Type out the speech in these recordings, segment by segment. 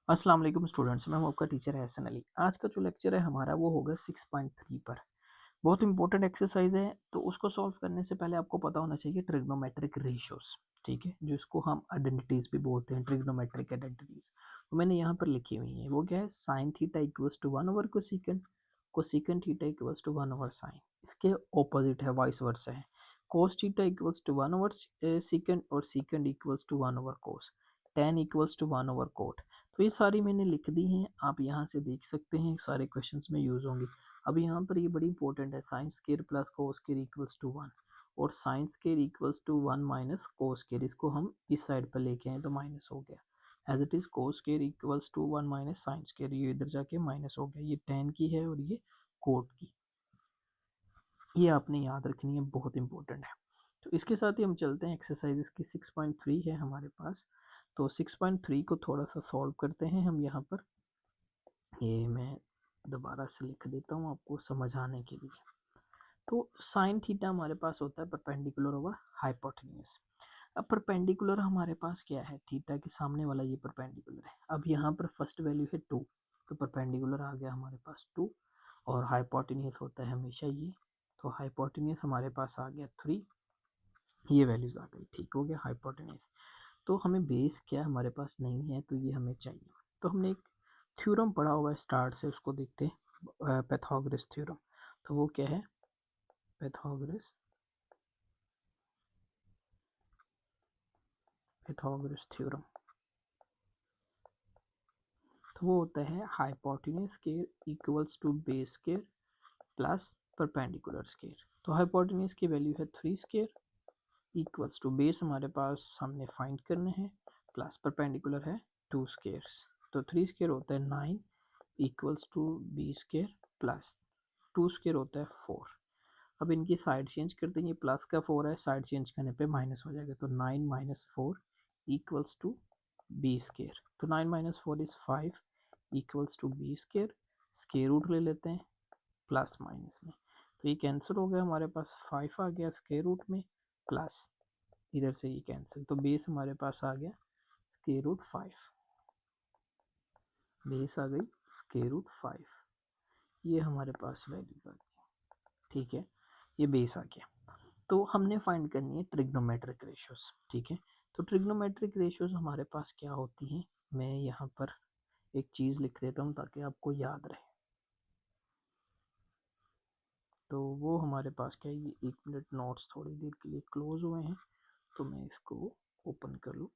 अस्सलाम वालेकुम स्टूडेंट्स, मैं हूं आपका टीचर हसन अली। आज का जो लेक्चर है हमारा वो होगा 6.3 पर। बहुत इंपॉर्टेंट एक्सरसाइज है, तो उसको सॉल्व करने से पहले आपको पता होना चाहिए ट्रिग्नोमेट्रिक रेशियोज। ठीक है, जिसको हम आइडेंटिटीज भी बोलते हैं, ट्रिग्नोमेट्रिक आइडेंटिटीज। तो मैंने यहाँ पर लिखी हुई है, वो क्या है, sine theta equals to 1 over cosecant, cosecant theta equals to 1 over sine. इसके ऑपोजिट है, वाइस वर्सा है, cos theta equals to 1 over secant और secant equals to 1 over cos, tan equals to 1 over cot. तो ये सारी मैंने लिख दी हैं, आप यहाँ से देख सकते हैं, सारे क्वेश्चंस में यूज़ होंगी। अब यहाँ पर ये बड़ी इंपॉर्टेंट है, sine square plus cos square equals to 1 और sine square equals to 1 minus cos square. इसको हम इस साइड पर लेके आए तो माइनस हो गया, as it is cos square equals to 1 minus sine square, ये इधर जाके माइनस हो गया। ये टेन की है और ये कोट की, ये आपने याद रखनी है, बहुत इंपॉर्टेंट है। तो इसके साथ ही हम चलते हैं, एक्सरसाइज इसकी 6.3 है हमारे पास। तो 6.3 को थोड़ा सा सॉल्व करते हैं हम यहाँ पर। ये मैं दोबारा से लिख देता हूँ आपको समझ आने के लिए। तो साइन थीटा हमारे पास होता है परपेंडिकुलर ओवर हाइपोटेन्यूज। अब परपेंडिकुलर हमारे पास क्या है, थीटा के सामने वाला ये परपेंडिकुलर है। अब यहाँ पर फर्स्ट वैल्यू है 2, तो परपेंडिकुलर आ गया हमारे पास 2, और हाइपोटेन्यूज होता है हमेशा ये, तो हाइपोटेन्यूज हमारे पास आ गया 3। ये वैल्यूज आ गई, ठीक हो गया हाइपोटेन्यूज। तो हमें बेस क्या हमारे पास नहीं है, तो ये हमें चाहिए। तो हमने एक थ्योरम पढ़ा हुआ है स्टार्ट से, उसको देखते हैं, पैथागोरस थ्योरम। तो वो क्या है, पैथागोरस पैथागोरस थ्योरम। तो वो होता है hypotenuse square equals to base square plus perpendicular square. तो हाइपोटेन्यूज की वैल्यू है 3 स्क्वायर इक्वल्स टू बेस हमारे पास हमने फाइंड करने हैं, प्लस परपेंडिकुलर है 2 स्क्वायर्स। तो 3 स्क्वायर होता है 9 equals to B square plus 2 square होता है 4। अब इनकी साइड चेंज कर देंगे, प्लस का 4 है, साइड चेंज करने पे माइनस हो जाएगा, तो 9 minus 4 equals to B square. तो 9 minus 4 is 5 equals to B square. Square root ले लेते हैं प्लस माइनस में, तो ये कैंसिल हो गया, हमारे पास 5 आ गया स्केयर रूट में, प्लस इधर से ये कैंसिल, तो बेस हमारे पास आ गया स्केयर रूट 5, बेस आ गई स्केयर रूट 5। ये हमारे पास वैल्यूज आ गई, ठीक है, ये बेस आ गया। तो हमने फाइंड करनी है ट्रिग्नोमेट्रिक रेशियोज। ठीक है, तो ट्रिग्नोमेट्रिक रेशियोज हमारे पास क्या होती हैं, मैं यहाँ पर एक चीज़ लिख देता हूँ ताकि आपको याद रहे। तो वो हमारे पास क्या है, ये 1 मिनट नोट्स थोड़ी देर के लिए क्लोज हुए हैं, तो मैं इसको ओपन कर लूँ,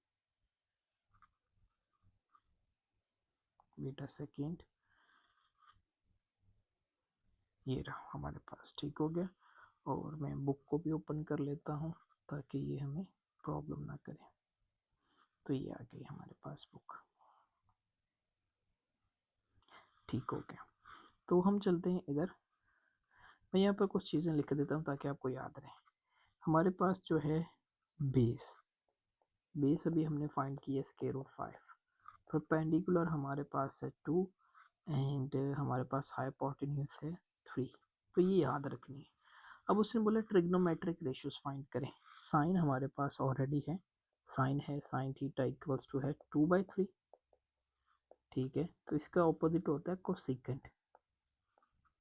वेट अ सेकेंड। ये रहा हमारे पास, ठीक हो गया। और मैं बुक को भी ओपन कर लेता हूँ ताकि ये हमें प्रॉब्लम ना करे। तो ये आ गई हमारे पास बुक, ठीक हो गया। तो हम चलते हैं इधर, मैं यहाँ पर कुछ चीज़ें लिख देता हूँ ताकि आपको याद रहे। हमारे पास जो है बेस, बेस अभी हमने फाइंड किया स्क्वायर रूट 5, परपेंडिकुलर हमारे पास है 2, एंड हमारे पास हाइपोटेन्यूज है 3। तो ये याद रखनी है। अब उसने बोला ट्रिग्नोमेट्रिक रेशियोज फाइंड करें। साइन हमारे पास ऑलरेडी है, साइन है, साइन थीटा इक्वल्स टू है 2/3। ठीक है, तो इसका ऑपोजिट होता है कोसेकेंड,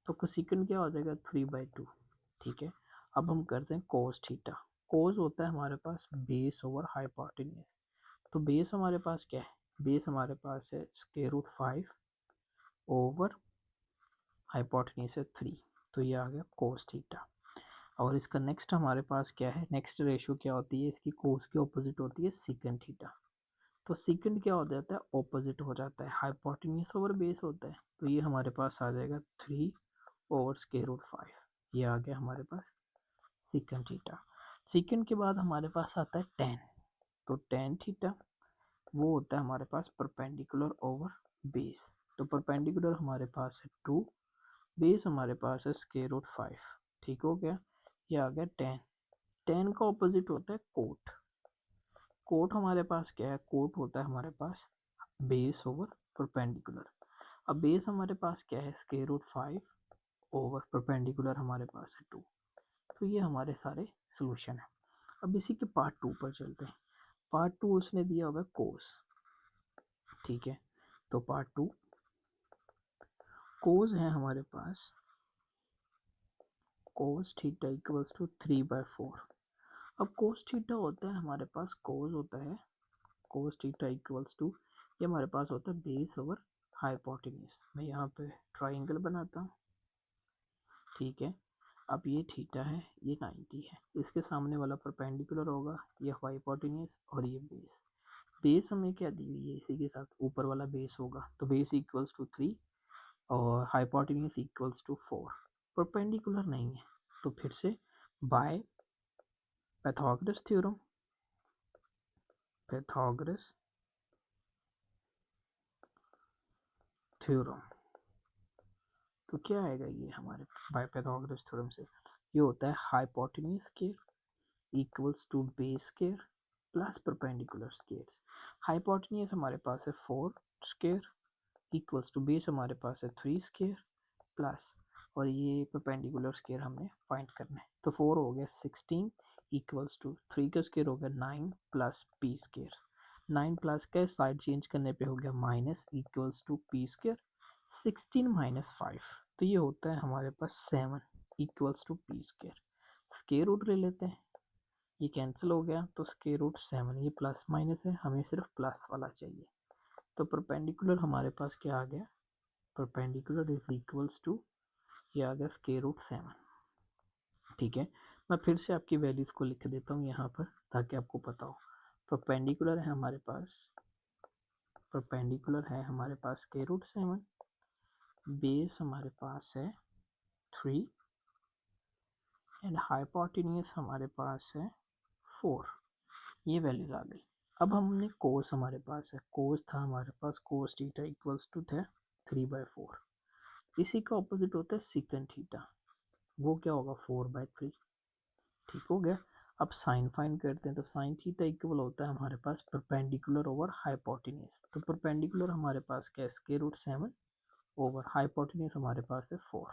तो कोसेकेंड क्या हो जाएगा 3/2। ठीक है, अब हम करते हैं कोस थीटा। कोस होता है हमारे पास बेस ओवर हाइपोटेन्यूज। तो बेस हमारे पास क्या है, बेस हमारे पास है स्क्वायर रूट 5 ओवर हाइपोटेन्यूज है 3, तो ये आ गया कोस थीटा। और इसका नेक्स्ट हमारे पास क्या है, नेक्स्ट रेशियो क्या होती है इसकी, कोस की ऑपोजिट होती है सीकेंड थीटा। तो सीकेंड क्या हो जाता है, ऑपोजिट हो जाता है, हाइपोटेन्यूज ओवर बेस होता है, तो ये हमारे पास आ जाएगा 3 ओवर स्क्वायर रूट 5। ये आ गया हमारे पास सीकेंड थीटा। सीकेंड के बाद हमारे पास आता है टेन। तो टेन थीटा वो होता है हमारे पास परपेंडिकुलर ओवर बेस। तो परपेंडिकुलर हमारे पास है 2, बेस हमारे पास है स्क्वायर रूट 5। ठीक हो गया, ये आ गया टेन। टेन का ऑपोजिट होता है कोट। कोट हमारे पास क्या है, कोट होता है हमारे पास बेस ओवर परपेंडिकुलर। अब बेस हमारे पास क्या है, स्क्वायर रूट 5 ओवर परपेंडिकुलर हमारे पास है 2। तो ये हमारे सारे सोल्यूशन है। अब इसी के पार्ट 2 पर चलते हैं। पार्ट 2 उसने दिया होगा कोस। ठीक है, तो पार्ट 2 कोस है हमारे पास कोस थीटा इक्वल्स टू 3/4। अब कोस थीटा होता है हमारे पास, कोस होता है कोस थीटा इक्वल्स टू, ये हमारे पास होता है बेस ओवर हाइपोटेन्यूज। मैं यहाँ पे ट्राइंगल बनाता हूँ, ठीक है। अब ये थीटा है, ये 90 है, इसके सामने वाला परपेंडिकुलर होगा, ये हाइपोटेन्यूज और ये बेस। बेस हमें क्या दी हुई है, इसी के साथ ऊपर वाला बेस होगा, तो बेस इक्वल्स टू 3 और हाइपोटेन्यूज इक्वल्स टू 4। परपेंडिकुलर नहीं है, तो फिर से by Pythagoras theorem, Pythagoras theorem, तो क्या आएगा ये हमारे बाय पैथागोरस थ्योरम से, ये होता है hypotenuse square equals to base square plus perpendicular square. Hypotenuse हमारे पास है 4 स्क्वायर इक्वल्स टू बेस हमारे पास है 3 स्क्वायर प्लस, और ये परपेंडिकुलर स्क्वायर हमने फाइंड करना है, तो 4 हो गया 16 इक्वल्स टू 3 का स्क्वायर हो गया 9 प्लस पी स्क्वायर। 9 प्लस का साइड चेंज करने पे हो गया minus equals to p square. 16 minus 5, तो ये होता है हमारे पास 7 equals to p square. Square root ले लेते हैं, ये कैंसिल हो गया, तो स्क्वायर रूट 7, ये प्लस माइनस है, हमें सिर्फ प्लस वाला चाहिए, तो परपेंडिकुलर हमारे पास क्या आ गया, परपेंडिकुलर इज इक्वल्स टू, ये आ गया स्क्वायर रूट 7, ठीक है। मैं फिर से आपकी वैल्यूज को लिख देता हूँ यहाँ पर ताकि आपको पता हो। परपेंडिकुलर है हमारे पास, परपेंडिकुलर है हमारे पास स्क्वायर रूट 7, बेस हमारे पास है 3 एंड हाइपोटेन्यूज हमारे पास है 4, ये वैल्यूज आ गई। अब हमने कोस हमारे पास है, कोस था हमारे पास कोस थीटा इक्वल्स टू था 3/4, इसी का ऑपोजिट होता है सीकेंट थीटा, वो क्या होगा 4/3, ठीक हो गया। अब साइन फाइन करते हैं, तो साइन थीटा इक्वल होता है हमारे पास परपेंडिकुलर ओवर हाइपोटेन्यूज, तो परपेंडिकुलर हमारे पास क्या है स्क्वायर रूट 7 ओवर हाइपोटेन्यूज हमारे पास है 4।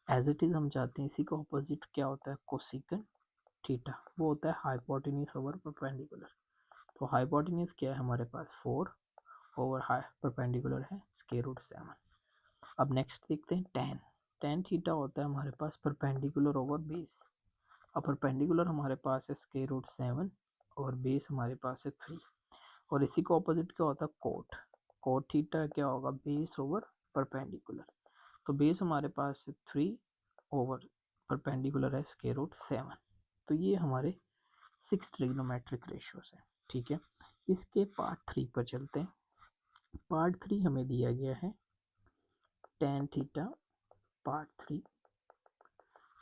एज इट इज हम चाहते हैं इसी का ऑपोजिट क्या होता है कोसिकेंट थीटा, वो होता है हाइपोटेन्यूज ओवर परपेंडिकुलर, तो हाइपोटेन्यूज क्या है हमारे पास 4 ओवर हाई परपेंडिकुलर है स्क्वायर रूट 7। अब नेक्स्ट देखते हैं टेन, टेन थीटा होता है हमारे पास परपेंडिकुलर ओवर बेस, अब परपेंडिकुलर हमारे पास है स्क्वायर रूट 7 और बेस हमारे पास है 3, और इसी को ऑपोजिट क्या होता है कोट, कोट थीटा क्या होगा बेस ओवर परपेंडिकुलर, तो बेस हमारे पास है 3 ओवर परपेंडिकुलर है स्क्वायर रूट 7, तो ये हमारे 6 ट्रिग्नोमेट्रिक रेशियोज है, ठीक है। इसके पार्ट 3 पर चलते हैं। पार्ट 3 हमें दिया गया है tan theta, part 3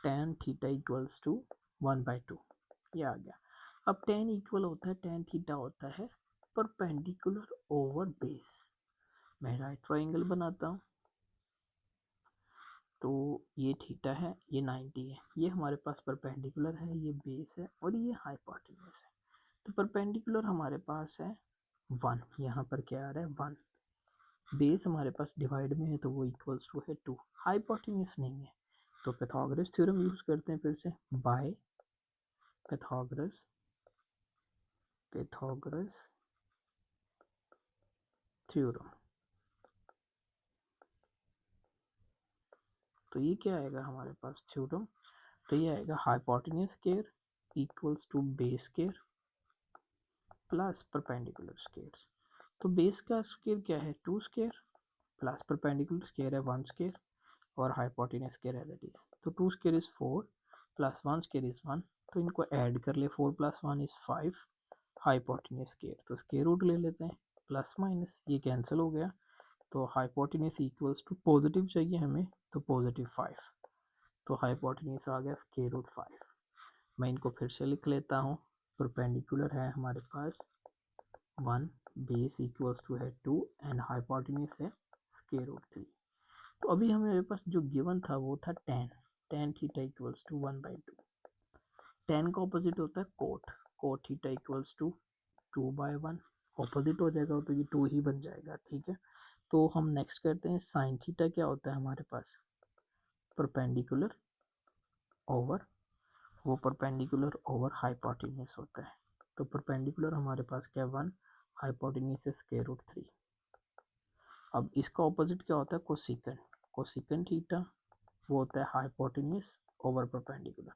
tan theta equals to 1/2, ये आ गया। अब tan इक्वल होता है, tan थीटा होता है परपेंडिकुलर ओवर बेस। मैं राइट ट्राइंगल बनाता हूँ, तो ये थीटा है, ये 90 है, ये हमारे पास परपेंडिकुलर है, ये बेस है और ये हाइपोटेन्यूज है, तो परपेंडिकुलर हमारे पास है 1, यहाँ पर क्या आ रहा है 1, बेस हमारे पास डिवाइड में है तो वो इक्वल्स टू है 2, हाइपोटेन्यूज नहीं है, तो पैथागोरस थ्योरम यूज करते हैं फिर से, बाय पैथागोरस पैथागोरस थ्योरम, तो ये क्या आएगा हमारे पास थ्योरम, तो ये आएगा hypotenuse square equals to base square plus perpendicular square, तो बेस का स्क्वायर क्या है 2 स्क्वायर प्लस परपेंडिकुलर स्क्वायर है 1 स्क्वायर और हाइपोटेन्यूज स्क्वायर है दैट इज, तो 2 square is 4 plus 1 square is 1, तो इनको ऐड कर ले, 4 प्लस 1 इज 5, हाइपोटेन्यूज स्क्वायर, तो स्क्वायर रूट ले लेते हैं, प्लस माइनस ये कैंसिल हो गया, तो हाइपोटेन्यूज इक्वल्स टू पॉजिटिव चाहिए हमें, तो पॉजिटिव 5, तो हाइपोटेन्यूज आ गया स्क्वायर रूट 5। मैं इनको फिर से लिख लेता हूँ, परपेंडिकुलर है हमारे पास 1, बेस इक्वल्स टू है 2 एंड हाइपोटेन्यूज है स्क्वायर रूट 3, तो अभी हमें पास जो गिवन था वो था tan, tan theta equals to 1/2, tan का ऑपोजिट होता है cot, cot theta equals to 2/1, opposite हो जाएगा तो ये 2 ही बन जाएगा, ठीक है। तो हम नेक्स्ट करते हैं साइन थीटा, क्या होता है हमारे पास परपेंडिकुलर ओवर, वो परपेंडिकुलर ओवर हाइपोटेन्यूज होता है, तो परपेंडिकुलर हमारे पास क्या 1, हाइपोटेन्यूज है स्क्वायर रूट 3, इसका ऑपोजिट क्या होता है, कोसिकेंट। कोसिकेंट थीटा वो होता है हाइपोटेन्यूज ओवर परपेंडिकुलर।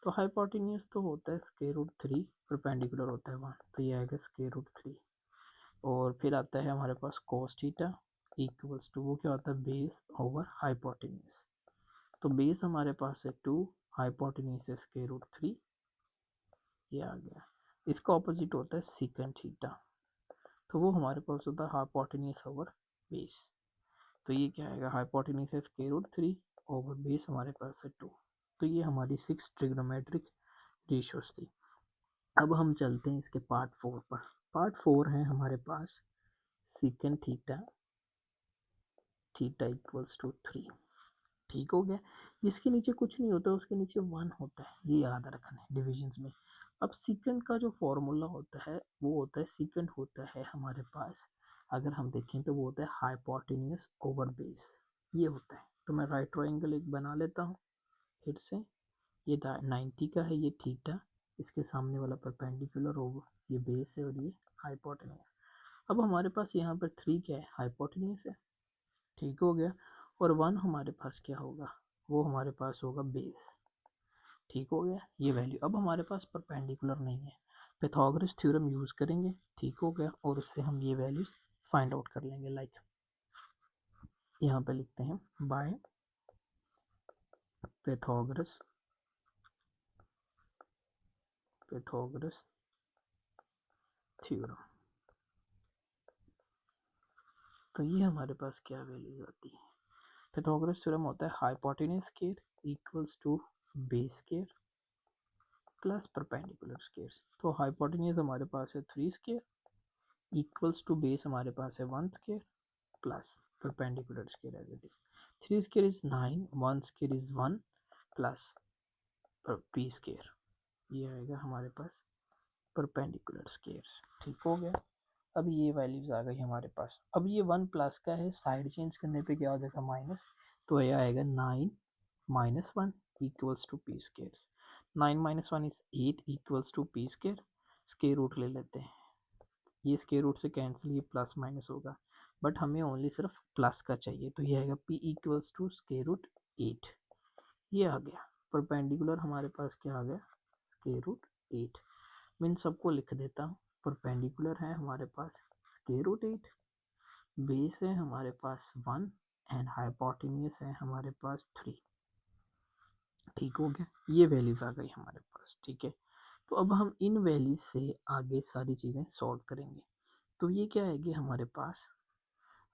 तो हाइपोटेन्यूज तो होता है √3, परपेंडिकुलर होता है 1, तो ये आएगा √3। और फिर आता है हमारे पास कोस थीटा इक्वल्स टू, वो क्या होता है, बेस ओवर हाइपोटेन्यूज। तो बेस हमारे पास है 2, हाइपोटेन्यूज है √3, ये आ गया। इसका ऑपोजिट होता है सीकेंट थीटा, तो वो हमारे पास होता है हाइपोटेन्यूज ओवर बेस। तो ये क्या आएगा, हाइपोटेन्यूज है √3 ओवर बेस हमारे पास है 2। तो ये हमारी 6 ट्रिग्नोमेट्रिक रेशियोज थी। अब हम चलते हैं इसके पार्ट 4 पर। पार्ट 4 है हमारे पास secant theta, theta equals to 3। ठीक हो गया। जिसके नीचे कुछ नहीं होता उसके नीचे 1 होता है, ये याद रखना है डिविजन्स में। अब सीकेंट का जो फॉर्मूला होता है वो होता है, सीकेंट होता है हमारे पास, अगर हम देखें तो वो होता है हाइपोटेन्यूज ओवर बेस, ये होता है। तो मैं राइट ट्रायंगल एक बना लेता हूँ फिर से। ये 90 का है, ये थीटा, इसके सामने वाला परपेंडिकुलर ओवर, ये बेस है और ये हाइपोटेन्यूज। अब हमारे पास यहाँ पर 3 क्या है, हाइपोटेन्यूज है। ठीक हो गया। और 1 हमारे पास क्या होगा, वो हमारे पास होगा बेस। ठीक हो गया, ये वैल्यू। अब हमारे पास परपेंडिकुलर नहीं है, पाइथागोरस थ्योरम यूज़ करेंगे। ठीक हो गया, और उससे हम ये वैल्यूज फाइंड आउट कर लेंगे। लाइक यहाँ पे लिखते हैं बाय पाइथागोरस थ्योरम। तो ये हमारे पास क्या वैल्यूज आती है, पाइथागोरस थ्योरम होता है hypotenuse square equals to base square plus perpendicular square. तो हाइपोटेन्यूज हमारे पास है 3 स्क्वायर इक्वल्स टू बेस हमारे पास है 1 square plus perpendicular square as it is. 3 square is 9, 1 square is 1 plus p square, ये आएगा हमारे पास परपेंडिकुलर स्क्वायर। ठीक हो गया। अब ये वैल्यूज आ गई हमारे पास। अब ये 1 प्लस का है, साइड चेंज करने पे क्या हो जाएगा, माइनस। तो ये आएगा 9 minus 1 equals to p square. 9 minus 1 is 8 equals to p square. Square root ले लेते हैं, ये स्क्वायर रूट से कैंसिल, ये प्लस माइनस होगा, बट हमें ओनली सिर्फ प्लस का चाहिए। तो ये आएगा p इक्वल्स टू √8, ये आ गया। परपेंडिकुलर हमारे पास क्या आ गया, √8। मैं इन सबको लिख देता हूँ। परपेंडिकुलर है हमारे पास √8, बेस है हमारे पास 1 एंड हाइपोटेन्यूज है हमारे पास 3। ठीक हो गया, ये वैल्यूज आ गई हमारे पास। ठीक है, तो अब हम इन वैल्यूज से आगे सारी चीज़ें सॉल्व करेंगे। तो ये क्या आएगी हमारे पास,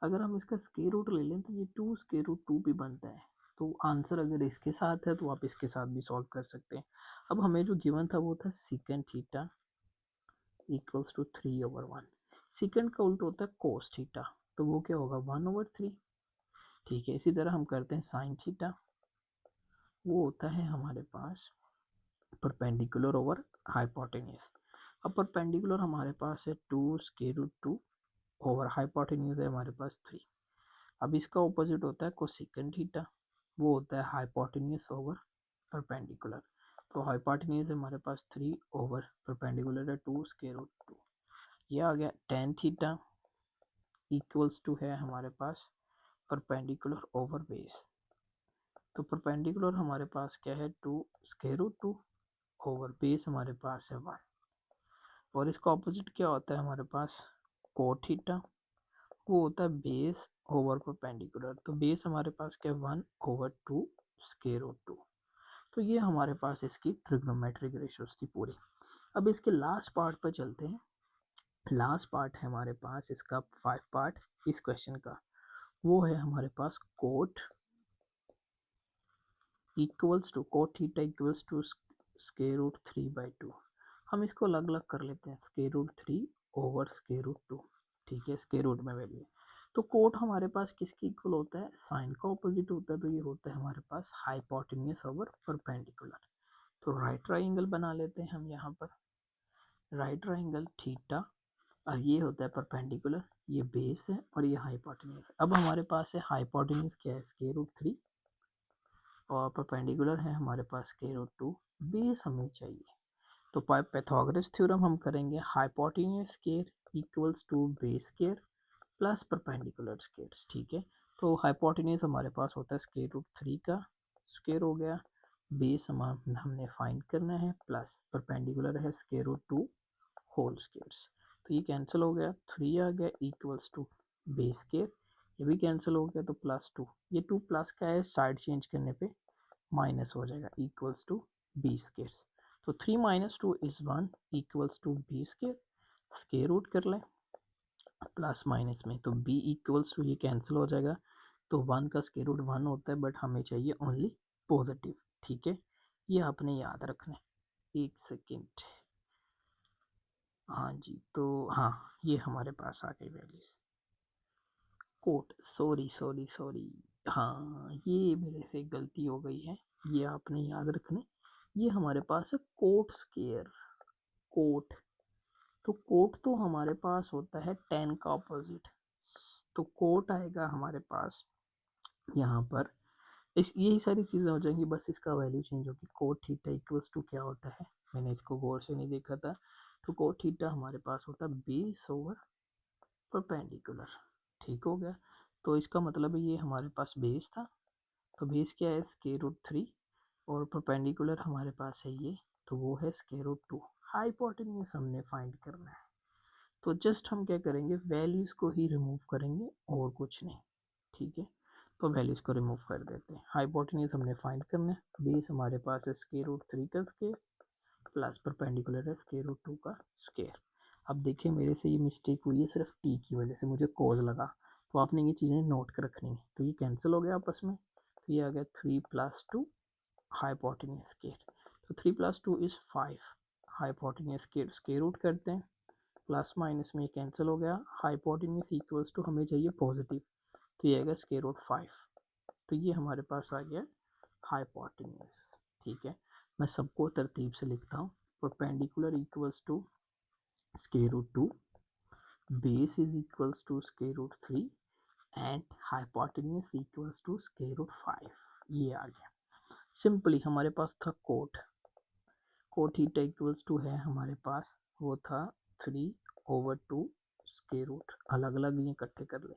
अगर हम इसका स्क्वायर रूट ले लें तो ये 2 स्क्वायर रूट 2 भी बनता है। तो आंसर अगर इसके साथ है तो आप इसके साथ भी सॉल्व कर सकते हैं। अब हमें जो गिवन था वो था secant theta equals to 3/1। Secant का उल्टा होता है कोस थीटा, तो वो क्या होगा 1/3। ठीक है, इसी तरह हम करते हैं साइन थीटा, वो होता है हमारे पास परपेंडिकुलर ओवर हाइपोटेन्यूज। अब परपेंडिकुलर हमारे पास है 2 स्क्वायर रूट 2 ओवर हाइपोटेन्यूज है हमारे पास 3। अब इसका ऑपोजिट होता है कोसेकेंट थीटा, वो होता है हाइपोटेन्यूज ओवर परपेंडिकुलर। तो हाइपोटेन्यूज हमारे पास 3 ओवर परपेंडिकुलर है 2 स्क्वायर रूट 2। ये आ गया टेन थीटा इक्वल्स टू है हमारे पास परपेंडिकुलर ओवर बेस। तो परपेंडिकुलर हमारे पास क्या है 2 स्क्वायर रूट 2 ओवर बेस हमारे पास है 1। और इसका ऑपोजिट क्या होता है हमारे पास, कोट थीटा, वो होता है बेस ओवर परपेंडिकुलर। तो बेस हमारे पास क्या है 1/2 स्क्वायर रूट 2। तो ये हमारे पास इसकी ट्रिग्नोमेट्रिक रेशियोज थी पूरी। अब इसके लास्ट पार्ट पर चलते हैं। लास्ट पार्ट है हमारे पास इसका 5 पार्ट इस क्वेश्चन का, वो है हमारे पास cot equals to, cot theta equals to square root 3/2। हम इसको अलग अलग कर लेते हैं, square root 3 over square root 2। ठीक है, स्क्वायर रूट में वैल्यू। तो कोट हमारे पास किसके इक्वल होता है, साइन का ऑपोजिट होता है, तो ये होता है हमारे पास हाइपोटेन्यूज ओवर परपेंडिकुलर। तो राइट ट्राइंगल बना लेते हैं हम यहाँ पर। राइट ट्राइंगल थीटा, और ये होता है परपेंडिकुलर, ये बेस है और ये हाइपोटेन्यूज। अब हमारे पास है हाइपोटेन्यूज क्या है, स्क्वायर रूट 3 और परपेंडिकुलर है हमारे पास स्क्वायर रूट 2। बेस हमें चाहिए, तो पाइथागोरस थ्योरम हम करेंगे, hypotenuse square equals to base square plus perpendicular squares, ठीक है। तो हाइपोटेन्यूज हमारे पास होता है स्क्वायर रूट 3 का स्क्वायर हो गया, बेस हमने फाइंड करना है, प्लस परपेंडिकुलर है स्क्वायर रूट 2 होल स्क्वायर्स। तो ये कैंसिल हो गया, 3 आ गया इक्वल्स टू बेस स्क्वायर, ये भी कैंसिल हो गया, तो प्लस 2, ये 2 प्लस का है, साइड चेंज करने पे माइनस हो जाएगा, इक्वल्स टू बी स्क्वायर। तो 3 minus 2 is 1 equals to B square, square root कर लें प्लस माइनस में, तो b इक्वल्स टू ये कैंसिल हो जाएगा, तो 1 का स्क्वायर रूट 1 होता है, बट हमें चाहिए ओनली पॉजिटिव, ठीक है। ये आपने याद रखना है। एक सेकेंड, हाँ जी, तो हाँ ये हमारे पास आ गई values. Cot, sorry sorry sorry, हाँ ये मेरे से गलती हो गई है, ये आपने याद रखना है। ये हमारे पास है कोट स्क्वायर, कोट, तो कोट तो हमारे पास होता है tan का अपोजिट, तो कोट आएगा हमारे पास यहाँ पर, इस यही सारी चीज़ें हो जाएंगी, बस इसका वैल्यू चेंज होगी। कोट थीटा इक्वल्स टू क्या होता है, मैंने इसको गौर से नहीं देखा था, तो कोट थीटा हमारे पास होता है बेस ओवर परपेंडिकुलर, ठीक हो गया। तो इसका मतलब है ये हमारे पास बेस था, तो बेस क्या है स्क्वायर रूट 3, और परपेंडिकुलर हमारे पास है ये, तो वो है स्क्वायर रूट 2। हाइपोटेन्यूज हमने फाइंड करना है, तो जस्ट हम क्या करेंगे, वैल्यूज़ को ही रिमूव करेंगे और कुछ नहीं, ठीक है। तो वैल्यूज़ को रिमूव कर देते हैं। हाइपोटेन्यूज हमने फाइंड करना है, बेस हमारे पास है स्क्वायर रूट 3 का स्क्वायर, प्लस परपेंडिकुलर है स्क्वायर रूट 2 का स्क्वायर। अब देखिए मेरे से ये मिस्टेक हुई है सिर्फ टी की वजह से, मुझे कॉज लगा, तो आपने ये चीज़ें नोट कर रखनी है। तो ये कैंसिल हो गया आपस में, तो ये आ गया 3 प्लस 2 हाइपोटेन्यूज स्क्वायर, तो 3 plus 2 is 5, hypotenuse square square root करते हैं, प्लस माइनस में कैंसिल हो गया, हाइपोटेन्यूज इक्वल्स टू हमें चाहिए पॉजिटिव, तो ये आएगा स्क्वायर रूट 5, तो ये हमारे पास आ गया हाइपोटेन्यूज, ठीक है। मैं सबको तरतीब से लिखता हूँ, perpendicular equals to square root 2, base is equals to square root 3 and hypotenuse equals to square root 5, ये आ गया। सिंपली हमारे पास था cot, cot theta equals to है हमारे पास, वो था 3/2 स्क्वायर रूट, अलग अलग ये इकट्ठे कर ले,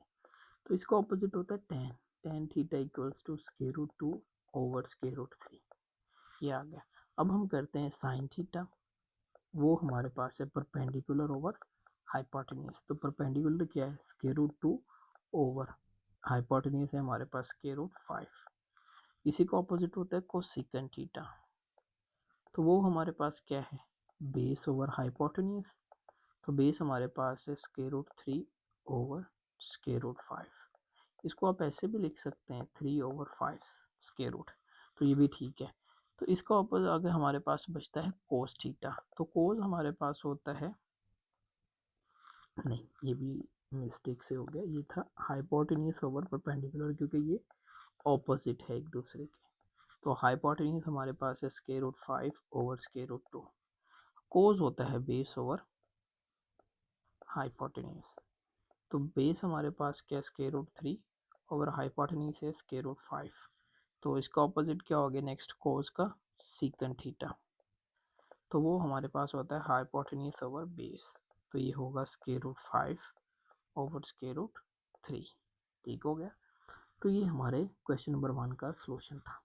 तो इसका ऑपोजिट होता है tan, tan theta equals to square root 2 over square root 3, ये आ गया। अब हम करते हैं साइन थीटा, वो हमारे पास है परपेंडिकुलर ओवर हाइपोटेन्यूज, तो परपेंडिकुलर क्या है स्क्वायर रूट 2 ओवर हाइपोटेन्यूज है हमारे पास स्क्वायर रूट 5, इसी का ऑपोजिट होता है कोसेकेंट थीटा, तो वो हमारे पास क्या है बेस ओवर हाइपोटेन्यूज, तो बेस हमारे पास है square root 3 over square root 5, इसको आप ऐसे भी लिख सकते हैं 3/5 स्क्वायर रूट, तो ये भी ठीक है। तो इसका ऑपोजिट अगर हमारे पास बचता है कोस थीटा, तो कोस हमारे पास होता है, नहीं ये भी मिस्टेक से हो गया, ये था हाइपोटेन्यूज ओवर परपेंडिकुलर, क्योंकि ये ऑपोजिट है एक दूसरे के, तो हाइपोटेन्यूज हमारे पास है square root 5 over square root 2, cos होता है बेस ओवर हाइपोटेन्यूज, तो बेस हमारे पास क्या स्क्वायर रूट 3 ओवर हाइपोटेन्यूज है स्क्वायर रूट 5, तो इसका ऑपोजिट क्या हो गया नेक्स्ट कोस का सीकंट थीटा, तो वो हमारे पास होता है हाइपोटेन्यूज ओवर बेस, तो ये होगा square root 5 over square root 3, ठीक हो गया। तो ये हमारे क्वेश्चन नंबर 1 का सोल्यूशन था,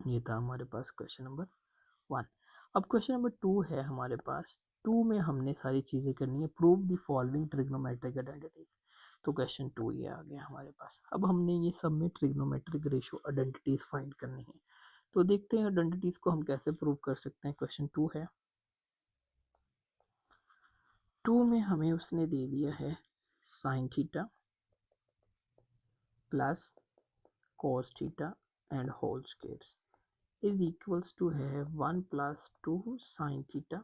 ये था हमारे पास क्वेश्चन नंबर 1। अब क्वेश्चन नंबर 2 है हमारे पास, 2 में हमने सारी चीज़ें करनी है, prove the following trigonometric identity, तो क्वेश्चन 2 ये आ गया हमारे पास। अब हमने ये सब में ट्रिग्नोमेट्रिक रेशियो आइडेंटिटीज फाइंड करनी है, तो देखते हैं आइडेंटिटीज को हम कैसे प्रूव कर सकते हैं। क्वेश्चन 2 है, 2 में हमें उसने दे दिया है sine theta plus cos theta and whole squares is equals to है 1 plus 2 sine theta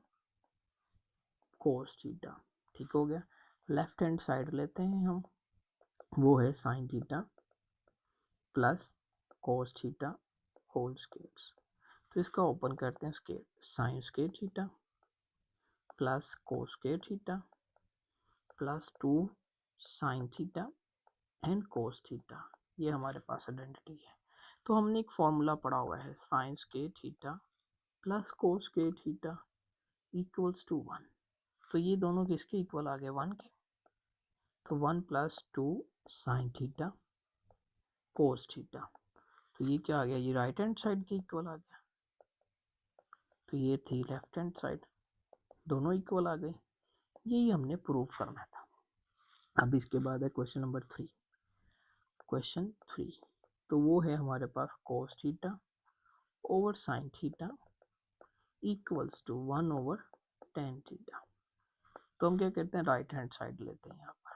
cos theta, ठीक हो गया। लेफ्ट हैंड साइड लेते हैं हम, वो है sine theta plus cos theta whole squares, तो इसका ओपन करते हैं square, sine square theta plus cos square theta plus 2 sine theta and cos theta, ये हमारे पास आइडेंटिटी है। तो हमने एक फॉर्मूला पढ़ा हुआ है sine square theta plus cos square theta equals to 1, तो ये दोनों किसके इक्वल आ गए 1 के, तो 1+2 साइन थीटा कोस थीटा। तो ये क्या आ गया, ये राइट हैंड साइड के इक्वल आ गया। तो ये थी लेफ्ट हैंड साइड, दोनों इक्वल आ गई। यही हमने प्रूव करना था। अब इसके बाद है क्वेश्चन नंबर 3। क्वेश्चन 3 तो वो है हमारे पास cos theta over sine theta equals to 1/tan theta. तो हम क्या कहते हैं, राइट हैंड साइड लेते हैं यहाँ पर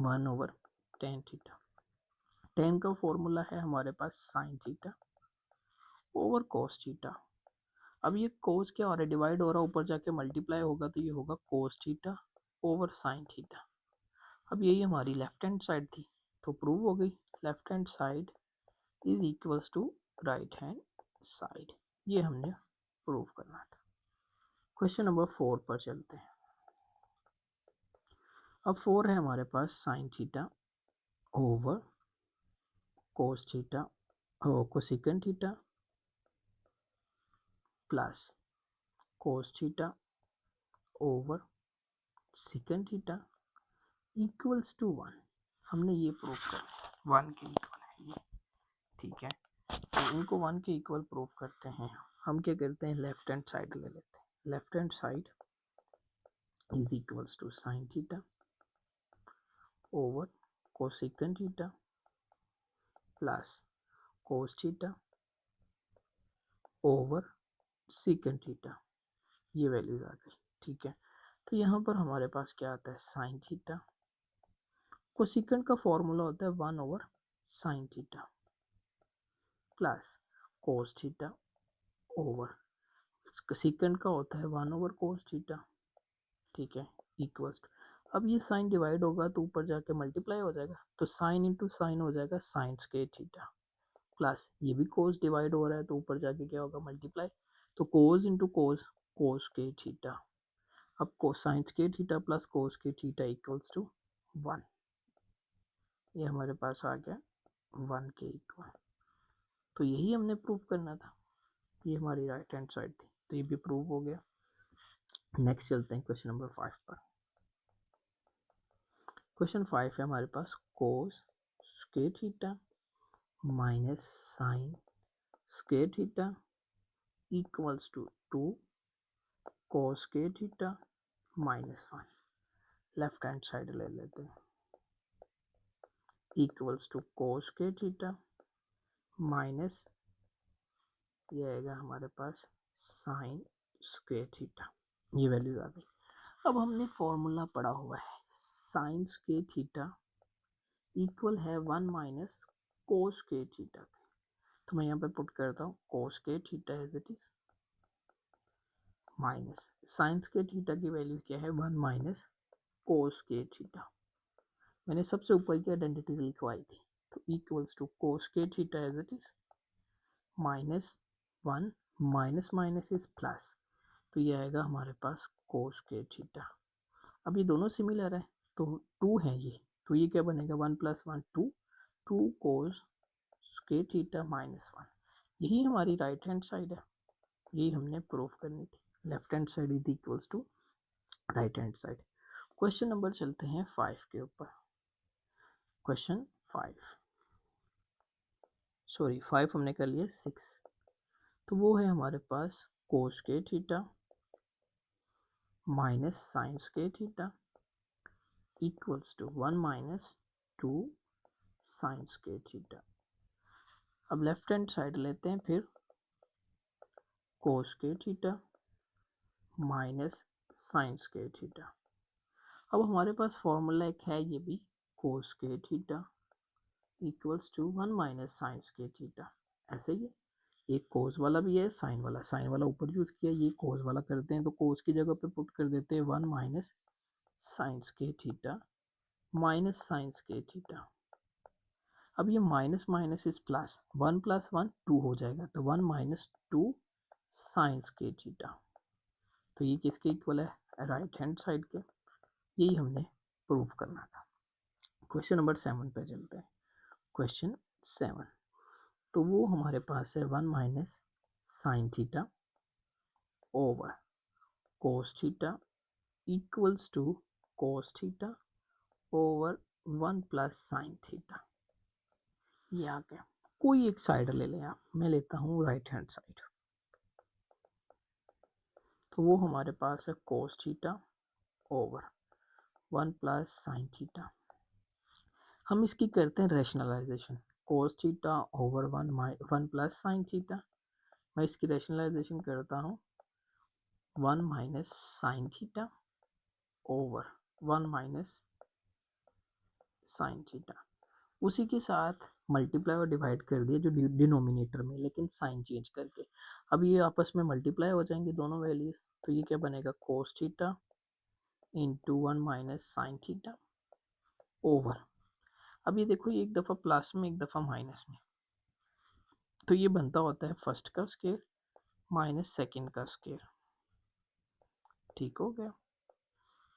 1/tan थीटा। tan का फॉर्मूला है हमारे पास sine theta over cos theta. अब ये कोस क्या हो रहा है, डिवाइड हो रहा है, ऊपर जाके मल्टीप्लाई होगा तो ये होगा कोस थीटा ओवर साइन थीटा। अब यही हमारी लेफ्ट हैंड साइड थी, तो प्रूव हो गई left hand side is equals to right hand side. ये हमने प्रूव करना था। क्वेश्चन नंबर 4 पर चलते हैं। अब 4 है हमारे पास sine theta over cos theta cosecant theta plus cos theta over secant theta equals to 1। हमने ये प्रूव कर 1 के इक्वल है ये, ठीक है। तो इनको 1 के इक्वल प्रूव करते हैं। हम क्या करते हैं, लेफ्ट हैंड साइड ले लेते हैं। Left hand side is equals to sine theta over cosecant theta plus cos theta over secant theta. ये वैल्यूज आ गई, ठीक है। तो यहाँ पर हमारे पास क्या आता है, साइन थीटा। कोसेकंड का फॉर्मूला होता है 1/sin theta plus cos theta over second का होता है 1/cos थीटा, ठीक है, इक्वल्स। अब ये साइन डिवाइड होगा तो ऊपर जाके मल्टीप्लाई हो जाएगा, तो साइन इंटू साइन हो जाएगा साइन स्क्वायर थीटा प्लस ये भी कोस डिवाइड हो रहा है तो ऊपर जाके क्या होगा, मल्टीप्लाई। तो कोस इंटू कोस कोस के थीटा। अब कोसाइन स्क्वायर थीटा प्लस कोस के थीटा इक्वल्स टू 1। ये हमारे पास आ गया 1 के इक्वल। तो यही हमने प्रूव करना था। ये हमारी राइट हैंड साइड थी, तो ये भी प्रूव हो गया। नेक्स्ट चलते हैं क्वेश्चन नंबर 5 पर। क्वेश्चन 5 है हमारे पास cos square theta minus sine square theta equals to 2 cos square theta -1। Left hand side ले लेते हैं, equals to cos square theta minus ये आएगा हमारे पास साइन स्क्वायर थीटा। ये वैल्यूज आ गई। अब हमने फॉर्मूला पढ़ा हुआ है, साइन स्क्वायर थीटा इक्वल है 1 - कोस स्क्वायर थीटा। तो मैं यहाँ पे पुट करता हूँ cos square theta as it is minus sine square theta की वैल्यू क्या है, 1 - कोस स्क्वायर थीटा। मैंने सबसे ऊपर की आइडेंटिटी लिखवाई थी, तो equals to cos square theta as it is -1 minus minus is plus, तो ये आएगा हमारे पास कोस स्क्वायर थीटा। अब ये दोनों सिमिलर है तो 2 है ये, तो ये क्या बनेगा 1 + 1 2 2 कोस स्क्वायर थीटा -1। यही हमारी राइट हैंड साइड है, यही हमने प्रूफ करनी थी। Left hand side is equals to right hand side. Question number चलते हैं 5 के ऊपर। क्वेश्चन 5 हमने कर लिया 6। तो वो है हमारे पास cos square theta minus sine square theta equals to 1 - 2 sine square theta. अब लेफ्ट हैंड साइड लेते हैं, फिर cos square theta minus sine square theta. अब हमारे पास फॉर्मूला एक है ये भी, cos square theta equals to 1 - sine square theta. ऐसे ही एक कोस वाला भी है, साइन वाला ऊपर यूज किया, ये कोस वाला करते हैं तो कोस की जगह पे पुट कर देते हैं 1 - sine square theta minus sine square theta. अब ये माइनस माइनस इज प्लस, 1 + 1 2 हो जाएगा, तो 1 - 2 साइन स्क्वायर थीटा। तो ये किसके इक्वल है, राइट हैंड साइड के। यही हमने प्रूव करना था। क्वेश्चन नंबर 7 पे चलते हैं। क्वेश्चन 7 तो वो हमारे पास है 1 - sine theta over cos theta equals to cos theta over 1 plus sine theta. ये आ गया। कोई एक साइड ले लें आप, मैं लेता हूँ राइट हैंड साइड। तो वो हमारे पास है cos theta over 1 plus sine theta. हम इसकी करते हैं rationalisation. Cos theta over 1 plus sine theta, मैं इसकी रैशनलाइजेशन करता हूँ 1 minus sine theta over 1 minus sine theta. उसी के साथ मल्टीप्लाई और डिवाइड कर दिया जो डिनोमिनेटर में, लेकिन साइन चेंज करके। अब ये आपस में मल्टीप्लाई हो जाएंगे दोनों वैल्यूज, तो ये क्या बनेगा कोस theta into 1 minus sine theta over. अब ये देखो, ये एक दफ़ा प्लस में एक दफ़ा माइनस में, तो ये बनता होता है फर्स्ट का स्क्वायर माइनस सेकेंड का स्क्वायर। ठीक हो गया।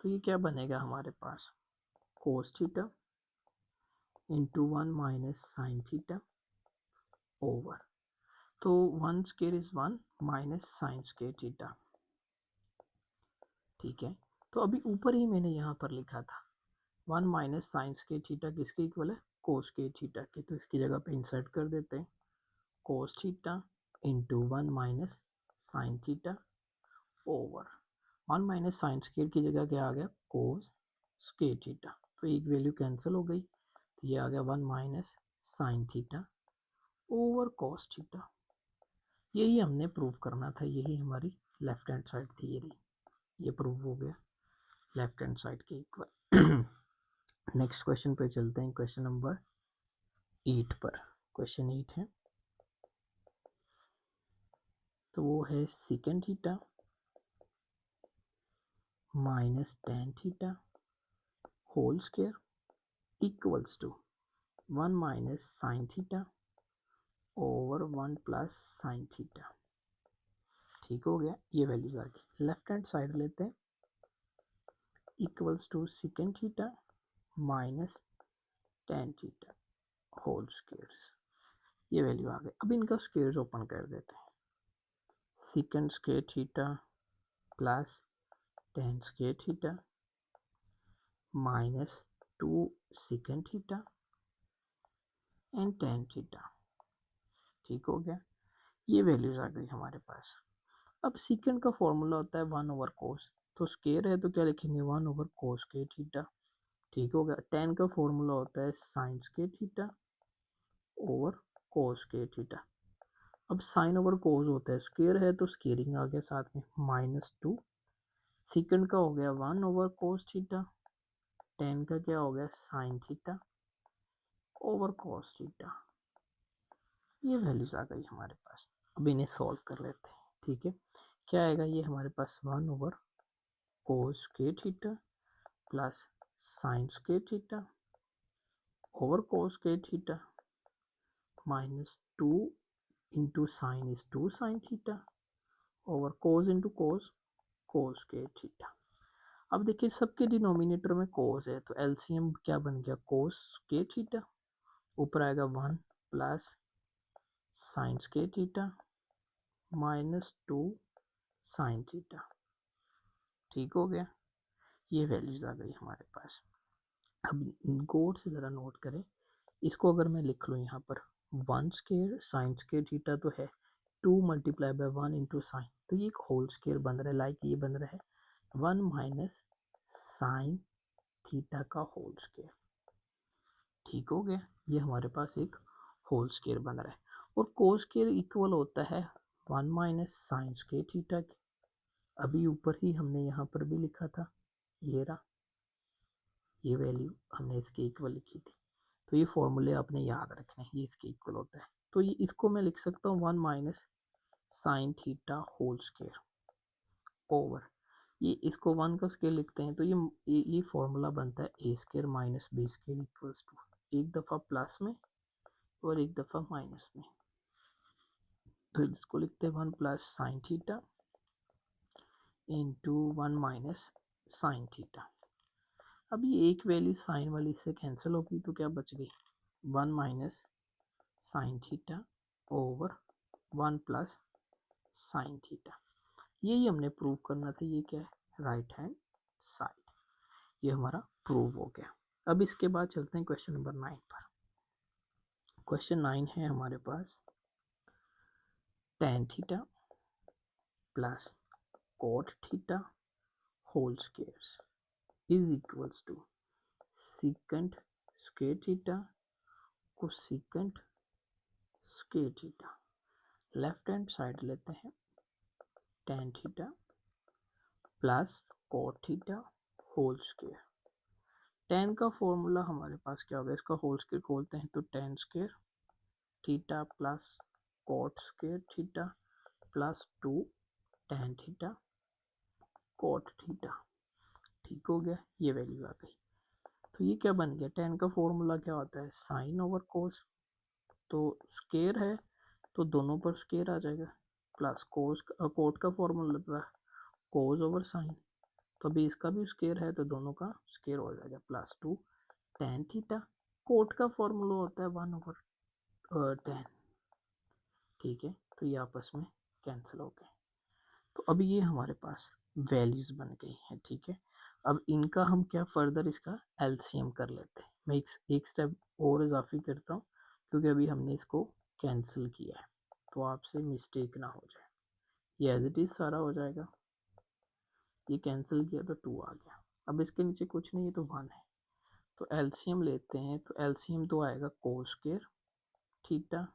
तो ये क्या बनेगा हमारे पास cos theta into 1 minus sine theta over, तो 1 square is 1 minus sine square theta. ठीक है। तो अभी ऊपर ही मैंने यहाँ पर लिखा था 1 माइनस साइन स्क्वायर थीटा किसके इक्वल है, कोस स्क्वायर थीटा के, तो इसकी जगह पे इंसर्ट कर देते हैं कोस theta into 1 minus sine theta over 1 minus sine square की जगह क्या आ गया कोस स्क्वायर थीटा, तो एक वैल्यू कैंसिल हो गई, तो ये आ गया 1 minus sine theta over cos theta. यही हमने प्रूव करना था, यही हमारी लेफ्ट हैंड साइड थियरी, ये प्रूव हो गया लेफ्ट हैंड साइड के इक्वल। नेक्स्ट क्वेश्चन पे चलते हैं, क्वेश्चन नंबर 8 पर। क्वेश्चन 8 है, तो वो है secant theta minus tan theta whole square equals to 1 minus sine theta over 1 plus sine theta. ठीक हो गया। ये वैल्यूज आ गई। लेफ्ट हैंड साइड लेते हैं, equals to secant theta minus tan theta whole squares. ये वैल्यू आ गई। अब इनका स्क्वायर्स ओपन कर देते हैं, secant square theta plus tan square theta minus 2 secant theta and tan theta. ठीक हो गया। ये वैल्यूज आ गई हमारे पास। अब सेकेंड का फॉर्मूला होता है 1 ओवर कोस, तो स्क्वायर है तो क्या लिखेंगे 1 ओवर कोस स्क्वायर थीटा। ठीक हो गया। टेन का फॉर्मूला होता है sine square theta over cos square theta. अब साइन ओवर कोस होता है, स्क्वायर है तो स्क्वेयरिंग आ गया साथ में -2। सेकेंड का हो गया 1 ओवर कोस थीटा, टेन का क्या हो गया sign theta over cos theta. ये वैल्यूज आ गई हमारे पास। अब इन्हें सॉल्व कर लेते हैं। ठीक है। क्या आएगा, ये हमारे पास 1 over cos square theta plus sign square theta over cos square theta -2 into sine is 2 sine theta over cos into cos cos square theta. अब देखिए सबके डिनोमिनेटर में कोस है, तो एलसीएम क्या बन गया कोस स्क्वायर थीटा, ऊपर आएगा 1 plus sign square theta -2 sine theta. ठीक हो गया। ये वैल्यूज आ गई हमारे पास। अब गौर से ज़रा नोट करें, इसको अगर मैं लिख लूँ यहाँ पर 1 स्क्वायर साइन स्क्वायर थीटा तो है 2 मल्टीप्लाई बाय 1 इंटू साइन, तो ये एक होल स्क्वायर बन रहा है, लाइक ये बन रहा है 1 माइनस साइन थीटा का होल स्क्वायर। ठीक हो गया। ये हमारे पास एक होल स्क्वायर बन रहा है, और कोस स्क्वायर इक्वल होता है 1 माइनस साइन स्क्वायर थीटा के। अभी ऊपर ही हमने यहाँ पर भी लिखा था, ये रहा, ये वैल्यू हमने इसके इक्वल लिखी थी, तो ये फॉर्मूले आपने याद रखने, ये इसके इक्वल होता है। तो ये इसको मैं लिख सकता हूँ 1 minus sine theta whole square over, ये इसको 1 का स्क्वायर लिखते हैं, तो ये फॉर्मूला बनता है A square minus B square equals to, एक दफ़ा प्लस में और एक दफ़ा माइनस में, तो इसको लिखते हैं 1 plus sine theta into 1 minus sine theta. अब ये एक वैल्यू साइन वाली से कैंसिल होगी, तो क्या बच गई 1 minus sine theta over 1 plus sine theta. यही हमने प्रूव करना था। ये क्या है राइट हैंड साइड। ये हमारा प्रूव हो गया। अब इसके बाद चलते हैं क्वेश्चन नंबर 9 पर। क्वेश्चन 9 है हमारे पास tan theta plus cot theta whole square is equals to secant square theta cosecant square theta. Left hand side लेते हैं tan theta plus cot theta whole square. tan का फॉर्मूला हमारे पास क्या होगा, इसका होल स्क्वायर खोलते हैं तो tan square theta plus cot square theta plus 2 tan theta cot theta. ठीक हो गया, ये वैल्यू आ गई। तो ये क्या बन गया, tan का फॉर्मूला क्या होता है साइन ओवर कोस, तो स्क्वायर है तो दोनों पर स्क्वायर आ जाएगा, प्लस कोट का फॉर्मूला था कोस ओवर साइन, तो अभी इसका भी स्क्वायर है तो दोनों का स्क्वायर हो जाएगा, प्लस 2 tan थीटा। कोट का फॉर्मूला होता है 1/tan। ठीक है, तो ये आपस में कैंसिल हो गए। तो अभी ये हमारे पास वैल्यूज बन गई हैं। ठीक है, अब इनका हम क्या फर्दर इसका एलसीएम कर लेते हैं। मैं एक स्टेप और इजाफी करता हूँ क्योंकि अभी हमने इसको कैंसिल किया है, तो आपसे मिस्टेक ना हो जाए। ये एज इट इज सारा हो जाएगा, ये कैंसिल किया तो 2 आ गया। अब इसके नीचे कुछ नहीं है तो 1 है, तो एलसीएम लेते हैं, तो एलसीएम तो आएगा कोस square theta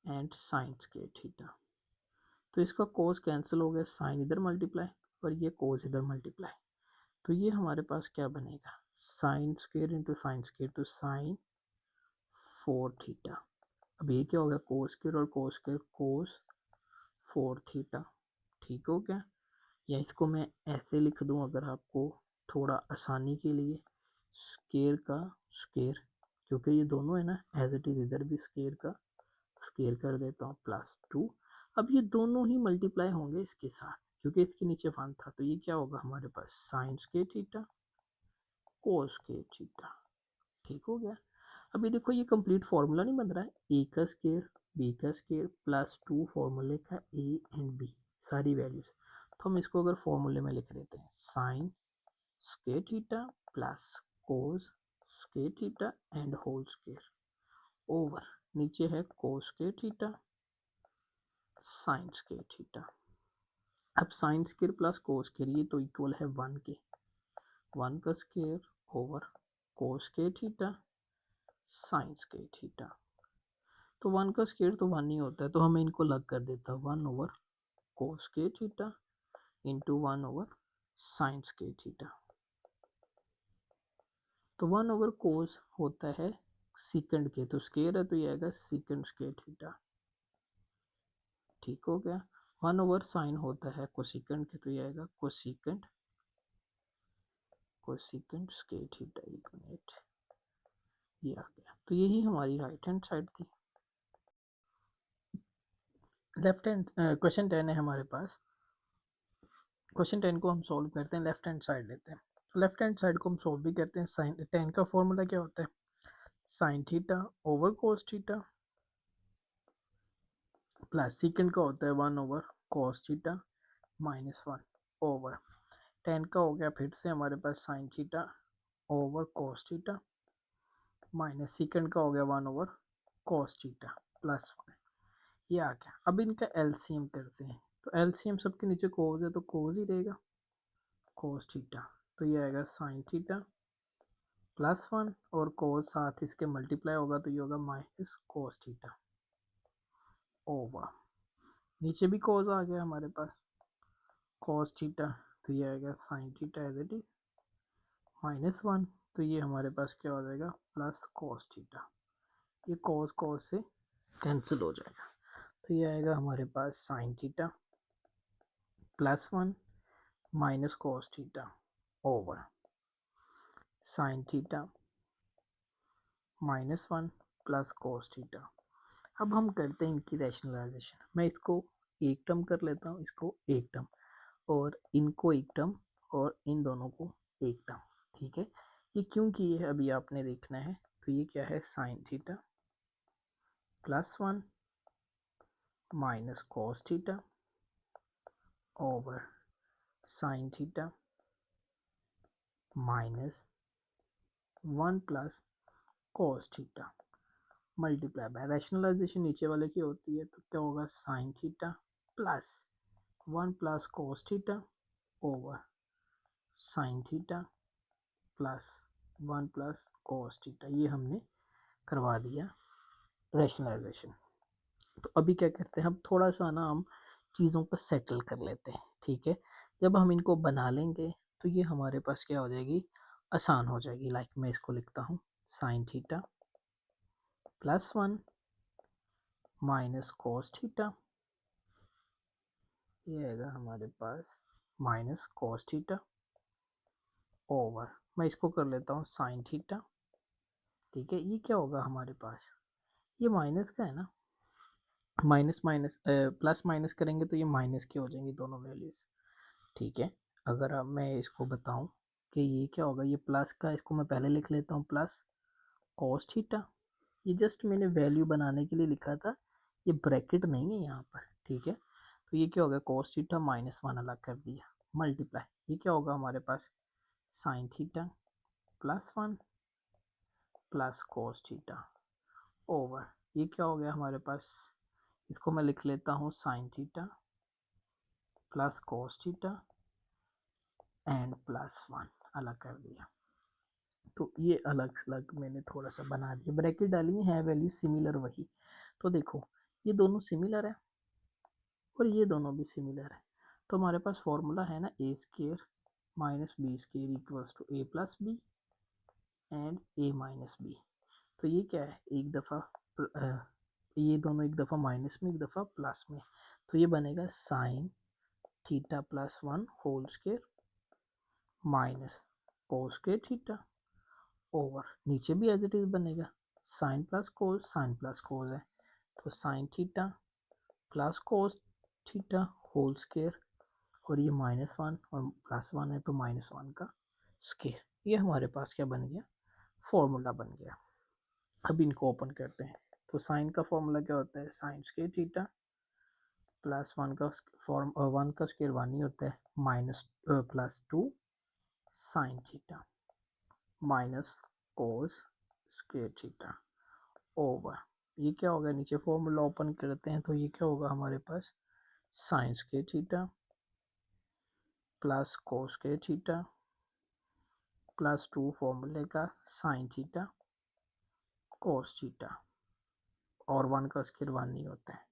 and sign square theta. तो इसका कोस कैंसिल हो गया, साइन इधर मल्टीप्लाई और ये कोस इधर मल्टीप्लाई, तो ये हमारे पास क्या बनेगा sine square into sine square, तो साइन 4 थीटा। अब ये क्या हो गया कोस स्क्वायर और कोस स्क्वायर कोस 4 थीटा। ठीक हो गया, या इसको मैं ऐसे लिख दूं अगर आपको थोड़ा आसानी के लिए, स्क्वायर का स्क्वायर, क्योंकि ये दोनों है ना एज इट इज, इधर भी स्क्वायर का स्क्वायर कर देता हूँ प्लस 2। अब ये दोनों ही मल्टीप्लाई होंगे इसके साथ क्योंकि इसके नीचे 1 था, तो ये क्या होगा हमारे पास sine square theta cos square theta. ठीक हो गया। अभी देखो ये कंप्लीट फॉर्मूला नहीं बन रहा है, ए का स्क्वायर बी का स्क्वायर प्लस 2 फॉर्मूले का ए एंड बी सारी वैल्यूज, तो हम इसको अगर फॉर्मूले में लिख देते हैं sine square theta plus cos square theta and whole square over नीचे है cos square theta sine square theta. अब sine square plus cos square ये तो इक्वल है 1 के, 1 का square over cos square theta sine square theta. तो 1 का स्क्वायर तो 1 ही होता है, तो हमें इनको लग कर देता है 1 over cos square theta into 1 over sign square theta. तो 1 ओवर कोस होता है सीकेंड के, तो स्क्वायर है तो ये आएगा सीकेंड स्क्वायर थीटा। ठीक हो गया। 1 ओवर साइन होता है कोसिकेंड के, तो ये आएगा कोसिकेंड स्क्वायर थीटा। 1 मिनट, ये आ गया। तो यही हमारी राइट हैंड साइड थी। लेफ्ट हैंड क्वेश्चन 10 है हमारे पास। क्वेश्चन 10 को हम सॉल्व करते हैं, लेफ्ट हैंड साइड लेते हैं। तो लेफ्ट हैंड साइड को हम सॉल्व भी करते हैं। साइन 10 का फॉर्मूला क्या होता है sine theta over cos theta plus second का होता है 1 over cos theta minus 1 over 10 का हो गया फिर से हमारे पास sine theta over cos theta minus second का हो गया 1 ओवर कोस थीटा प्लस 1, ये आ गया। अब इनका एलसीएम करते हैं, तो एलसीएम सबके नीचे कोस है तो कोस ही रहेगा कोस थीटा, तो ये आएगा साइन थीटा प्लस 1 और कोस साथ इसके मल्टीप्लाई होगा तो ये होगा माइनस कोस थीटा ओवर नीचे भी कोस आ गया हमारे पास कोस थीटा, तो ये आएगा sine theta as it is minus 1, तो ये हमारे पास क्या हो जाएगा प्लस कोस थीटा। ये कोस कोस से कैंसिल हो जाएगा, तो ये आएगा हमारे पास sine theta plus 1 minus cos theta over sine theta minus 1 plus cos theta. अब हम करते हैं इनकी रैशनलाइजेशन। मैं इसको एक टर्म कर लेता हूँ, इसको एक टर्म, और इनको एक टर्म, और इन दोनों को एक टर्म। ठीक है, ये क्यों किए है अभी आपने देखना है। तो ये क्या है sine theta plus 1 minus cos theta over sine theta minus 1 plus cos theta multiply by rationalisation नीचे वाले की होती है तो क्या होगा sine theta plus 1 plus cos theta over sine theta plus 1 plus cos theta. ये हमने करवा दिया रैशनलाइजेशन। तो अभी क्या करते हैं, हम थोड़ा सा ना हम चीज़ों को सेटल कर लेते हैं, ठीक है। जब हम इनको बना लेंगे तो ये हमारे पास क्या हो जाएगी, आसान हो जाएगी। लाइक मैं इसको लिखता हूँ sign theta plus 1 minus cos theta, ये आएगा हमारे पास माइनस कॉस थीटा ओवर, मैं इसको कर लेता हूँ साइन थीटा, ठीक है। ये क्या होगा हमारे पास, ये माइनस का है ना, माइनस माइनस प्लस माइनस करेंगे तो ये माइनस की हो जाएंगी दोनों वैल्यूज, ठीक है। अगर अब मैं इसको बताऊं कि ये क्या होगा, ये प्लस का, इसको मैं पहले लिख लेता हूँ प्लस कॉस थीटा, ये जस्ट मैंने वैल्यू बनाने के लिए लिखा था, ये ब्रैकेट नहीं है यहाँ पर, ठीक है। तो ये क्या होगा कॉस थीटा माइनस 1 अलग कर दिया मल्टीप्लाई, ये क्या होगा हमारे पास sine theta plus 1 plus cos theta over, ये क्या हो गया हमारे पास, इसको मैं लिख लेता हूँ sign theta plus cos theta and plus 1 अलग कर दिया। तो ये अलग अलग मैंने थोड़ा सा बना दिया, ब्रैकेट डाली है वैल्यू सिमिलर वही। तो देखो ये दोनों सिमिलर है और ये दोनों भी सिमिलर है, तो हमारे पास फॉर्मूला है ना A square minus B square equals to A plus B and A minus B. तो ये क्या है, एक दफ़ा ये दोनों एक दफ़ा माइनस में एक दफ़ा प्लस में, तो ये बनेगा sine theta plus 1 whole square minus cos square theta over, नीचे भी एज इट इज़ बनेगा साइन प्लस कोस है, तो sine theta plus cos theta whole square, और ये -1 और +1 है तो -1 का स्केयर। ये हमारे पास क्या बन गया, फॉर्मूला बन गया। अब इनको ओपन करते हैं, तो साइन का फॉर्मूला क्या होता है, साइन स्केयर थीटा प्लस 1 का फॉर्म 1 का स्केयर 1 ही होता है, minus +2 sine theta minus cos square theta over, ये क्या होगा, नीचे फॉर्मूला ओपन करते हैं तो ये क्या होगा हमारे पास sine square theta plus cos square theta +2 फॉर्मूले का साइन थीटा कोस थीटा, और 1 का स्केयर 1 नहीं होता है।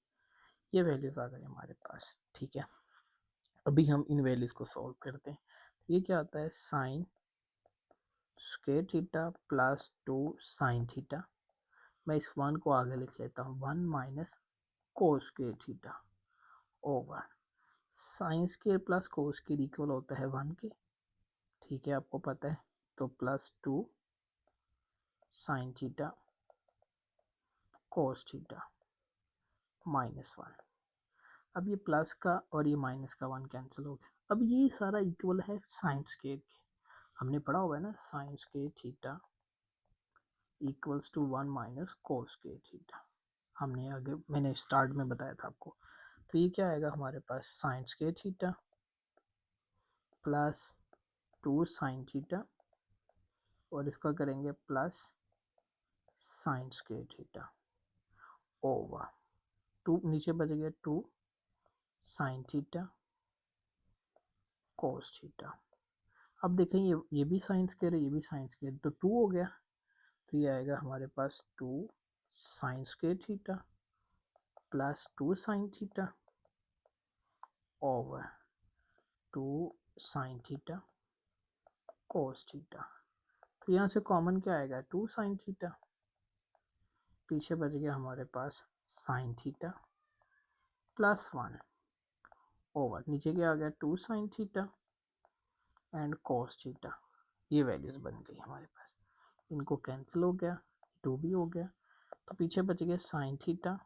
ये वैल्यूज आ गई हमारे पास, ठीक है। अभी हम इन वैल्यूज को सॉल्व करते हैं। ये क्या आता है, sine square theta +2 sine theta, मैं इस 1 को आगे लिख लेता हूँ 1 minus cos square theta over sign square plus cos square equal होता है 1 के, ठीक है, आपको पता है। तो +2 साइन थीटा कोस थीटा -1, अब ये प्लस का और ये माइनस का 1 कैंसिल हो गया। अब ये सारा इक्वल है साइन स्केयर के, हमने पढ़ा हुआ है ना sine square theta equals to 1 minus cos square theta, हमने आगे मैंने स्टार्ट में बताया था आपको। तो ये क्या आएगा हमारे पास sine square theta plus 2 sine theta, और इसका करेंगे plus sine square theta over 2, नीचे बच गया 2 साइन थीटा कोस थीटा। अब देखें ये भी साइन स्केयर है, ये भी साइन स्केयर, तो 2 हो गया, तो ये आएगा हमारे पास 2 sign square theta plus 2 sine theta over 2 sine theta cos theta. तो यहाँ से कॉमन क्या आएगा, 2 साइन थीटा, पीछे बच गया हमारे पास साइन थीटा +1 ओवर, नीचे क्या आ गया 2 sine theta and cos theta. ये वैल्यूज बन गई हमारे पास, इनको कैंसिल हो गया, 2 भी हो गया, तो पीछे बच गया sine theta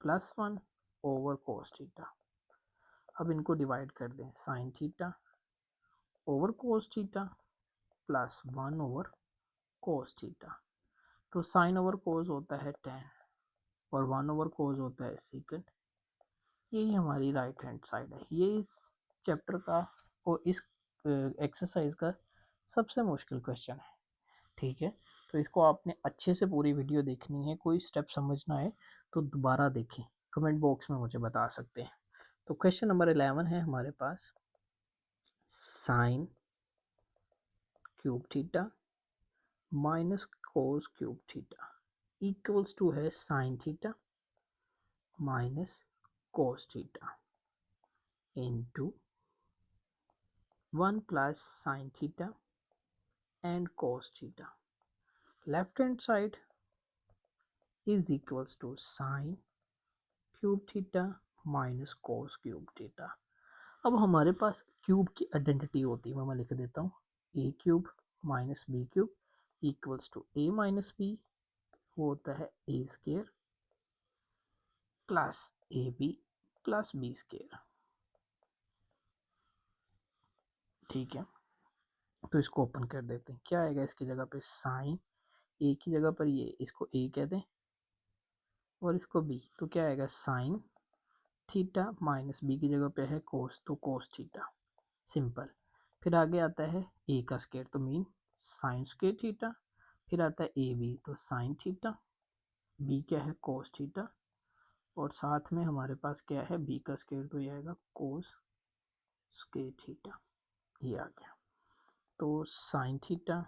+1 over cos theta. अब इनको डिवाइड कर दें, sign theta over cos theta +1 over cos theta, तो साइन ओवर कोस होता है 10 और 1 ओवर कोस होता है सेकेंड। यही हमारी राइट हैंड साइड है। ये इस चैप्टर का और इस एक्सरसाइज का सबसे मुश्किल क्वेश्चन है, ठीक है। तो इसको आपने अच्छे से पूरी वीडियो देखनी है, कोई स्टेप समझना है तो दोबारा देखें, कमेंट बॉक्स में मुझे बता सकते हैं। तो क्वेश्चन नंबर 11 है हमारे पास, sine cube theta minus cos cube theta equals to है sine theta minus cos theta into 1 plus sine theta and cos theta. Left hand side is equals to sine cube theta minus cos cube theta. अब हमारे पास cube की identity होती है, मैं लिख देता हूँ, A cube minus B cube equals to A minus B, वो होता है A square plus A B plus B square, ठीक है। तो इसको ओपन कर देते हैं, क्या आएगा इसकी जगह पे, साइन, ए की जगह पर ये, इसको ए कह दें और इसको बी, तो क्या आएगा साइन थीटा माइनस बी की जगह पे है कोस, तो कोस थीटा, सिंपल। फिर आगे आता है ए का स्केयर, तो मीन साइन स्केयर थीटा, फिर आता है ए बी, तो साइन थीटा, बी क्या है कोस थीटा, और साथ में हमारे पास क्या है बी का स्केयर, तो ये आएगा कोस स्केयर थीटा, ये आ गया। तो sine theta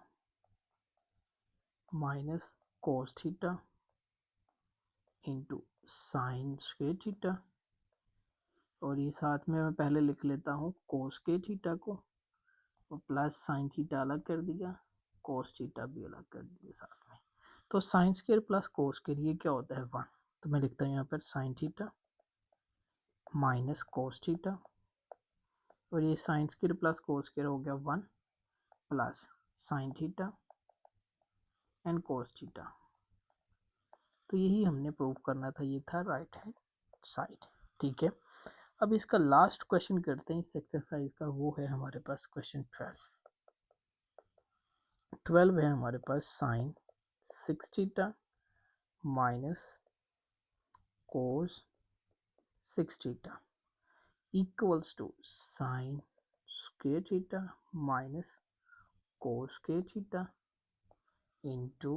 minus cos theta into sine square theta, और ये साथ में मैं पहले लिख लेता हूँ कोस के थीटा को, और प्लस साइन थीटा अलग कर दिया, कोस थीटा भी अलग कर दिया साथ में। तो sine square plus cos square ये क्या होता है 1, तो मैं लिखता हूँ यहाँ पर sign theta minus cos theta, और ये sign square plus cos square हो गया 1 plus sine theta and cos theta. तो यही हमने प्रूव करना था, ये था राइट हैंड साइड, ठीक है। अब इसका लास्ट क्वेश्चन करते हैं इस एक्सरसाइज का, वो है हमारे पास क्वेश्चन 12 है हमारे पास, sine 6 theta minus cos 6 theta equals to sine square theta minus cos square theta into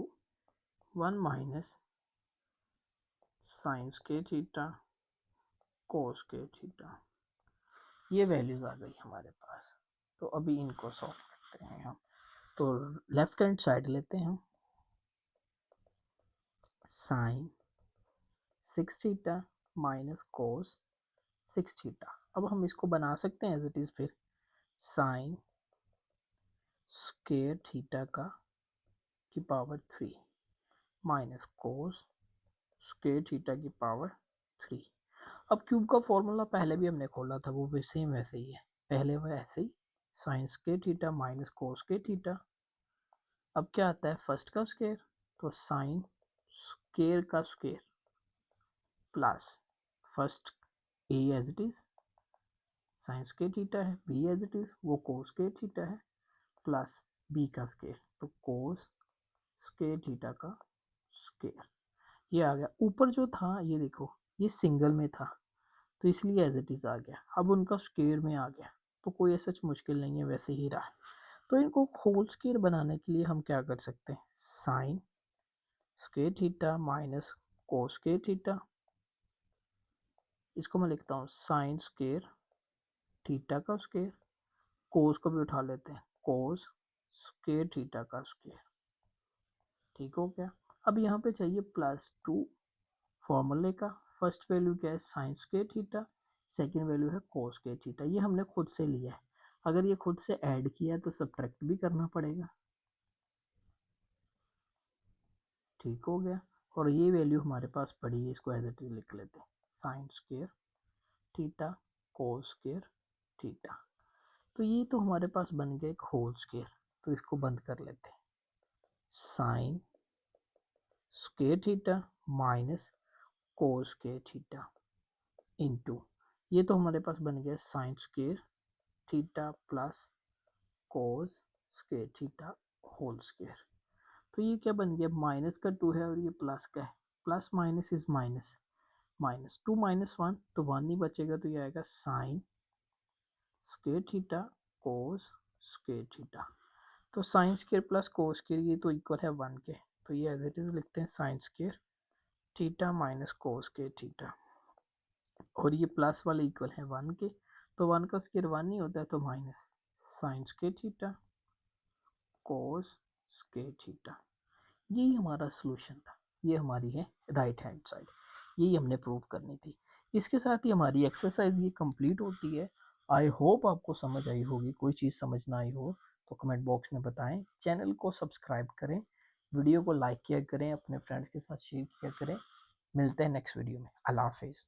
1 minus sine square theta cos square theta. ये वैल्यूज आ गई हमारे पास। तो अभी इनको सॉल्व करते हैं हम। तो लेफ्ट हैंड साइड लेते हैं हम, sine 6 theta minus cos 6 theta. अब हम इसको बना सकते हैं एज इट इज़, फिर साइन स्क्वायर थीटा का की power 3 minus cos square theta की पावर 3। अब क्यूब का फॉर्मूला पहले भी हमने खोला था, वो सेम वैसे ही है, पहले वो ऐसे ही sine square theta minus cos square theta. अब क्या आता है फर्स्ट का स्क्वायर, तो साइन स्क्वायर का square plus first A as it is sine square theta है, बी एज इट इज वो कोस स्क्वायर थीटा है, प्लस बी का स्क्वायर, तो कोस स्क्वायर थीटा का स्क्वायर। ये आ गया। ऊपर जो था ये देखो ये सिंगल में था, तो इसलिए एज इट इज आ गया। अब उनका स्क्वायर में आ गया, तो कोई ऐसा मुश्किल नहीं है, वैसे ही रहा। तो इनको होल स्क्वायर बनाने के लिए हम क्या कर सकते हैं, sine square theta minus cos square theta, इसको मैं लिखता हूँ साइन स्क्वायर थीटा का स्क्वायर, कोस को भी उठा लेते हैं, कोस स्क्वायर थीटा का स्क्वायर, ठीक हो गया। अब यहाँ पे चाहिए +2 फॉर्मूले का। फर्स्ट वैल्यू क्या है sine square theta, second value है कोस स्क्वायर थीटा, ये हमने खुद से लिया है। अगर ये खुद से ऐड किया है तो सब्ट्रैक्ट भी करना पड़ेगा, ठीक हो गया। और ये वैल्यू हमारे पास पड़ी है, इसको एज इट इज लिख लेते हैं, sine square theta cos square theta. तो ये तो हमारे पास बन गया एक होल स्क्वायर, तो इसको बंद कर लेते हैं, sine square theta minus cos square theta into, ये तो हमारे पास बन गया sine square theta plus cos square theta whole square. तो ये क्या बन गया, माइनस का 2 है और ये प्लस का है, plus minus is minus, minus 2 minus 1 तो 1 ही बचेगा, तो ये आएगा sine square theta cos square theta. तो sine square plus cos square ये तो इक्वल है 1 के, तो ये एज इट इज लिखते हैं sign square theta minus cos square theta, और ये प्लस वाले इक्वल है 1 के, तो 1 का स्केयर 1 ही होता है, तो minus sine square theta cos square theta. यही हमारा सोल्यूशन था, ये हमारी है राइट हैंड साइड, यही हमने प्रूव करनी थी। इसके साथ ही हमारी एक्सरसाइज ये कंप्लीट होती है। आई होप आपको समझ आई होगी, कोई चीज़ समझ ना आई हो तो कमेंट बॉक्स में बताएं, चैनल को सब्सक्राइब करें, वीडियो को लाइक किया करें, अपने फ्रेंड्स के साथ शेयर किया करें। मिलते हैं नेक्स्ट वीडियो में। अल्लाह हाफिज़।